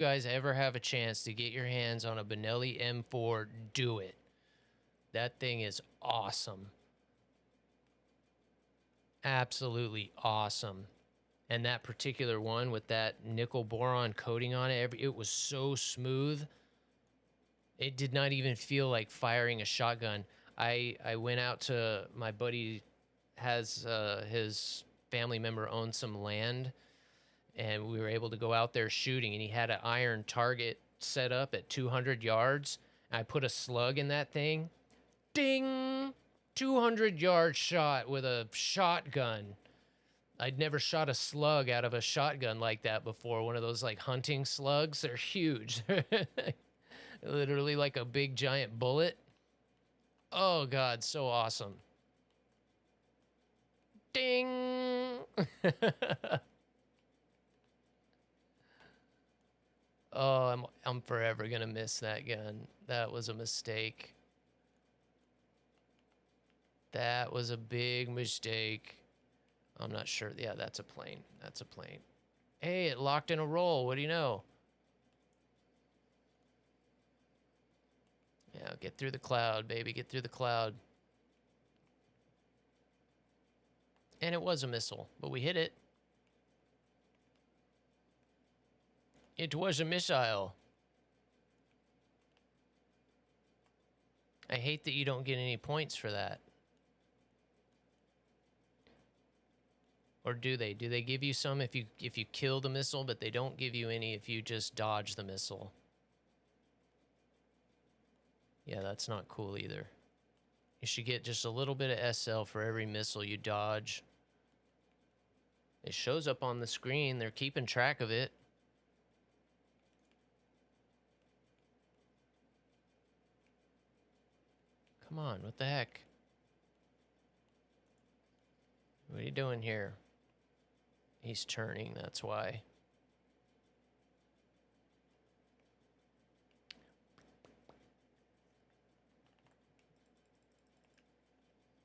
you guys ever have a chance to get your hands on a Benelli M4, do it. That thing is awesome. Absolutely awesome. And that particular one with that nickel boron coating on it, it was so smooth. It did not even feel like firing a shotgun. I went out to my buddy has his family member owns some land, and we were able to go out there shooting, and he had an iron target set up at 200 yards. I put a slug in that thing. Ding! 200-yard shot with a shotgun. I'd never shot a slug out of a shotgun like that before. One of those like hunting slugs. They're huge. Literally like a big giant bullet. Oh God, so awesome. Ding! Oh, I'm forever gonna miss that gun. That was a mistake. That was a big mistake. I'm not sure. Yeah, that's a plane. That's a plane. Hey, it locked in a roll. What do you know? Yeah, get through the cloud, baby. Get through the cloud. And it was a missile, but we hit it. It was a missile. I hate that you don't get any points for that. Or do they? Do they give you some if you kill the missile, but they don't give you any if you just dodge the missile? Yeah, that's not cool either. You should get just a little bit of SL for every missile you dodge. It shows up on the screen. They're keeping track of it. Come on, what the heck? What are you doing here? He's turning, that's why.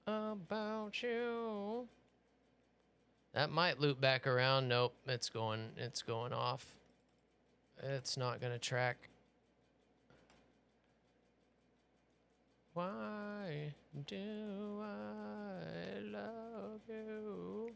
About you. That might loop back around. Nope, it's going off. It's not gonna track. Why do I love you?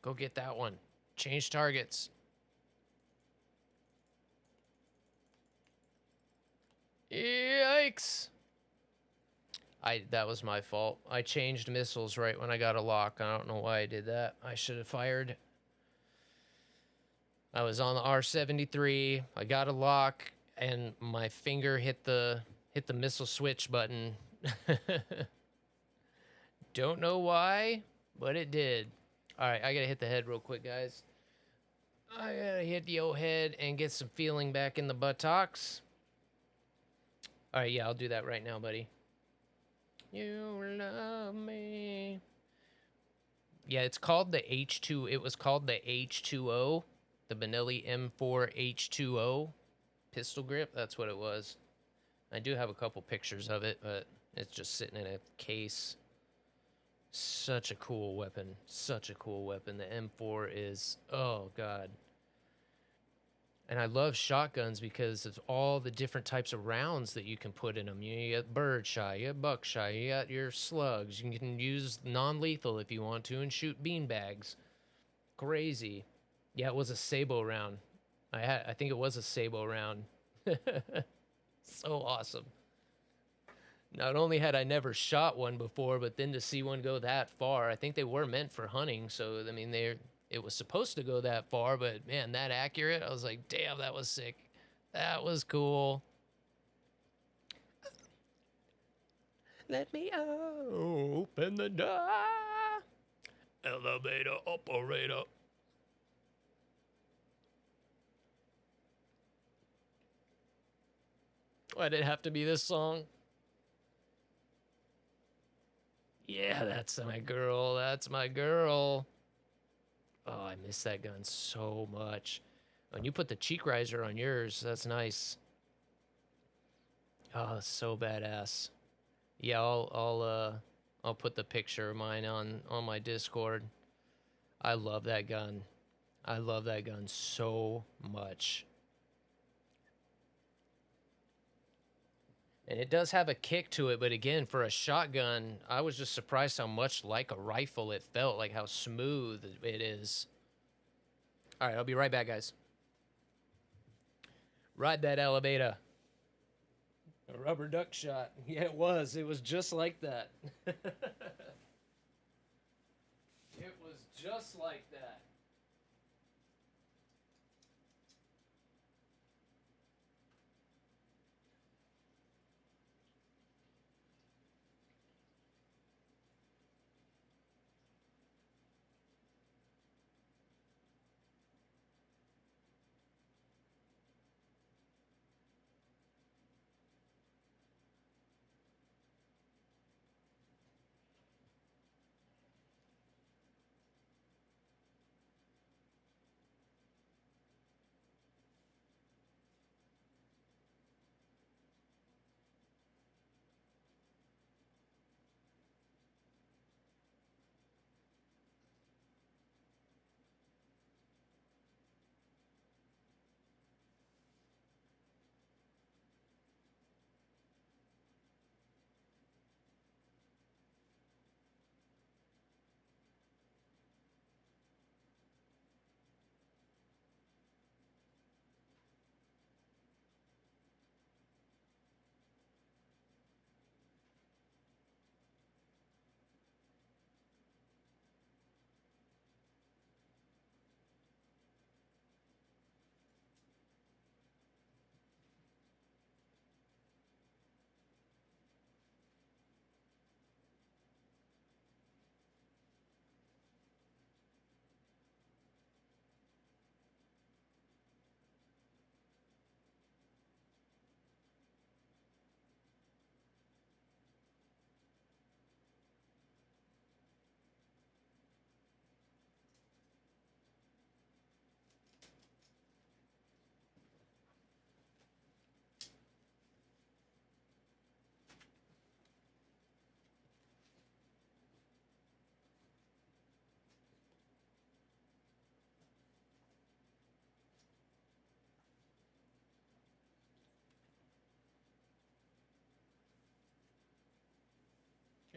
Go get that one. Change targets. Yikes. That was my fault. I changed missiles right when I got a lock. I don't know why I did that. I should have fired. I was on the R73. I got a lock and my finger hit the missile switch button. Don't know why, but it did. All right, I gotta hit the head real quick, guys. I gotta hit the old head and get some feeling back in the buttocks. All right, yeah, I'll do that right now, buddy. You love me. Yeah, it's called the H2. It was called the H2O, the Benelli M4 H2O pistol grip. That's what it was. I do have a couple pictures of it, but it's just sitting in a case. Such a cool weapon. Such a cool weapon. The M4 is, oh God. And I love shotguns because of all the different types of rounds that you can put in them. You got birdshot, you got buckshot, you got your slugs. You can use non-lethal if you want to and shoot beanbags. Crazy. Yeah, it was a Sabo round. I think it was a Sabo round. So awesome. Not only had I never shot one before, but then to see one go that far, I think they were meant for hunting. So, I mean, it was supposed to go that far, but man, that accurate, I was like, damn, that was sick. That was cool. Let me open the door. Elevator operator. Why did it have to be this song? Yeah, that's my girl. That's my girl. Oh, I miss that gun so much. And you put the cheek riser on yours. That's nice. Oh, that's so badass. Yeah, I'll put the picture of mine on my Discord. I love that gun. I love that gun so much. And it does have a kick to it, but again, for a shotgun, I was just surprised how much like a rifle it felt, like how smooth it is. All right, I'll be right back, guys. Ride that elevator. A rubber duck shot. Yeah, it was. It was just like that. It was just like that.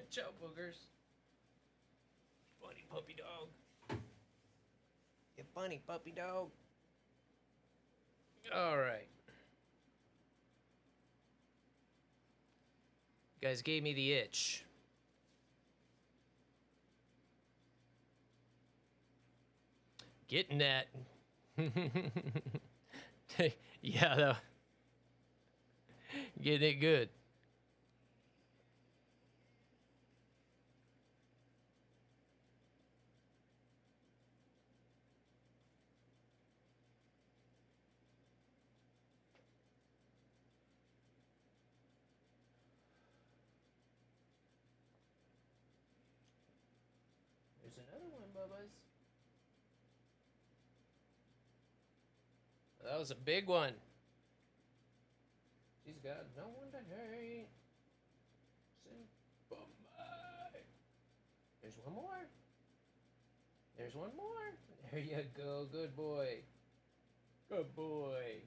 Catch out, boogers. Funny puppy dog. You funny puppy dog. All right. You guys gave me the itch. Getting that. Yeah, though. Getting it good. There's another one, Bubba's. That was a big one. She's got no one to hate. Bye. There's one more. There's one more. There you go. Good boy. Good boy.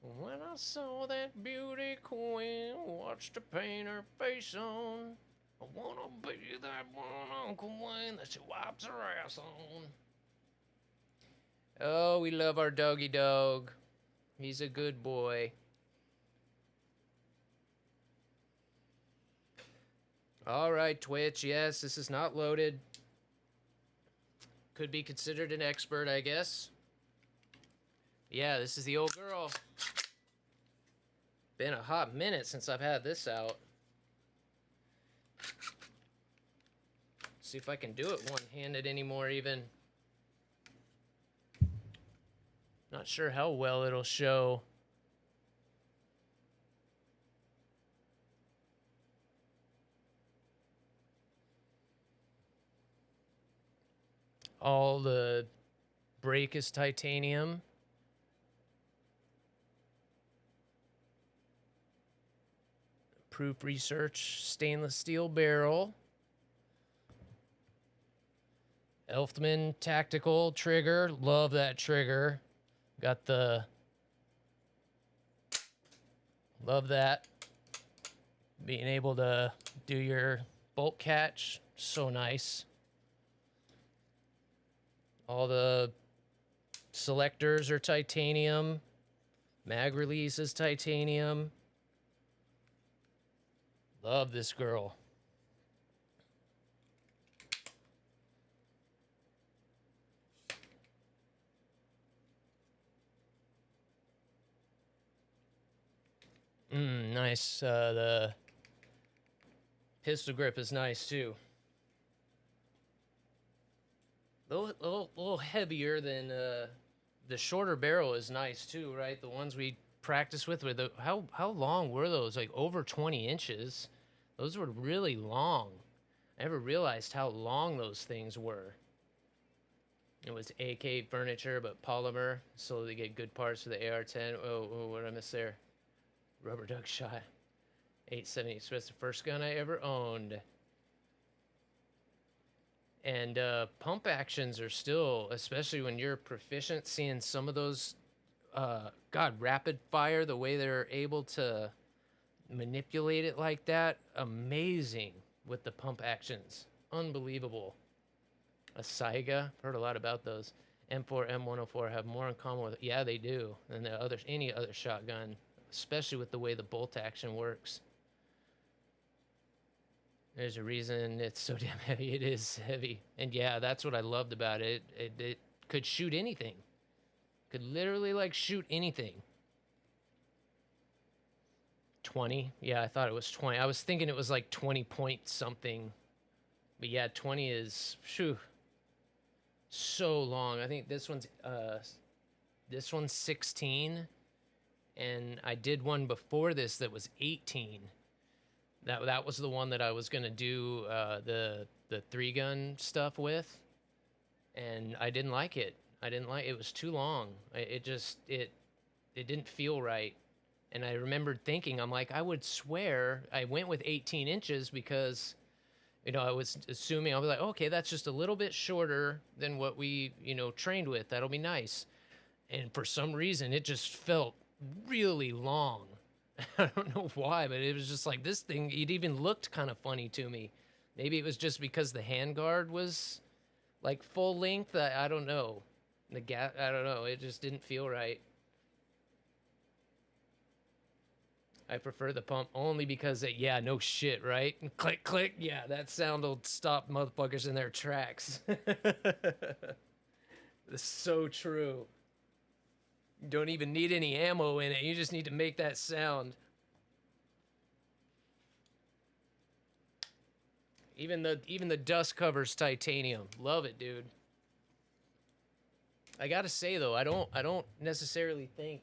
When I saw that beauty queen, watched her paint her face on. I wanna be that one Uncle Wayne that she wipes her ass on. Oh, we love our doggy dog. He's a good boy. All right, Twitch. Yes, this is not loaded. Could be considered an expert, I guess. Yeah, this is the old girl. Been a hot minute since I've had this out. See if I can do it one-handed anymore even. Not sure how well it'll show. All the Brake is titanium. Proof research, stainless steel barrel. Elfman tactical trigger. Love that trigger. Got the... Love that. Being able to do your bolt catch. So nice. All the selectors are titanium. Mag release is titanium. Love this girl. Nice. The pistol grip is nice too. Little heavier than the shorter barrel is nice too, right? The ones we practiced with how long were those? Like over 20 inches. Those were really long. I never realized how long those things were. It was AK furniture, but polymer, so they get good parts for the AR-10. Oh, what did I miss there? Rubber duck shot. 870 Express, the first gun I ever owned. And pump actions are still, especially when you're proficient, seeing some of those, rapid fire, the way they're able to manipulate it like that, amazing with the pump actions. Unbelievable. A Saiga, heard a lot about those. M4, M104 have more in common with, yeah, they do, than any other shotgun, especially with the way the bolt action works. There's a reason it's so damn heavy. It is heavy. And yeah, that's what I loved about it. It could shoot anything. Could literally, like, shoot anything. 20? Yeah, I thought it was 20. I was thinking it was like 20 point something. But yeah, 20 is, phew, so long. I think this one's 16. And I did one before this that was 18. That was the one that I was gonna do the 3-gun stuff with, and I didn't like it. It was too long. It didn't feel right. And I remembered thinking, I'm like, I would swear I went with 18 inches because, I was assuming, I was like, okay, that's just a little bit shorter than what we, trained with. That'll be nice. And for some reason, it just felt really long. I don't know why, but it was just like this thing, it even looked kind of funny to me. Maybe it was just because the handguard was like full length. I don't know. I don't know. It just didn't feel right. I prefer the pump only because yeah, no shit, right? Click, click. Yeah, that sound will stop motherfuckers in their tracks. It's so true. You don't even need any ammo in it. You just need to make that sound. Even the dust cover's titanium. Love it, dude. I gotta say though, I don't necessarily think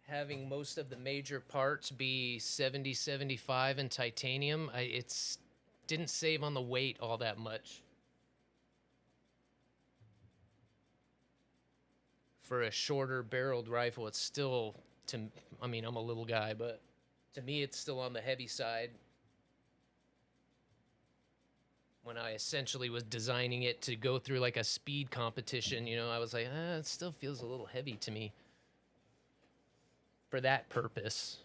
having most of the major parts be 70-75 in titanium, it's didn't save on the weight all that much. For a shorter barreled rifle, it's still, I'm a little guy, but to me, it's still on the heavy side. When I essentially was designing it to go through like a speed competition, I was like, it still feels a little heavy to me for that purpose.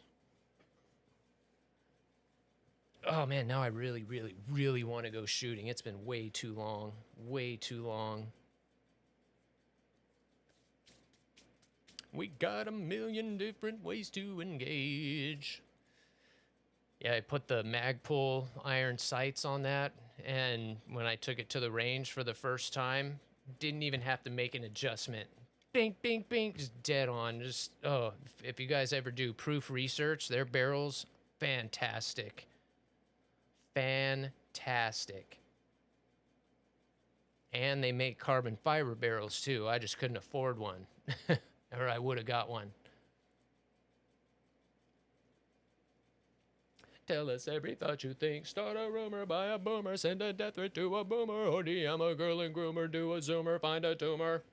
Oh man, now I really, really, really want to go shooting. It's been way too long. Way too long. We got a million different ways to engage. Yeah, I put the Magpul iron sights on that, and when I took it to the range for the first time, didn't even have to make an adjustment. Bing, bing, bing, just dead on. Just, oh, if you guys ever do proof research, their barrels, fantastic. Fantastic. And they make carbon fiber barrels too. I just couldn't afford one. Or I would have got one. Tell us every thought you think. Start a rumor, buy a boomer, send a death threat to a boomer, or DM a girl and groomer, do a zoomer, find a tumor.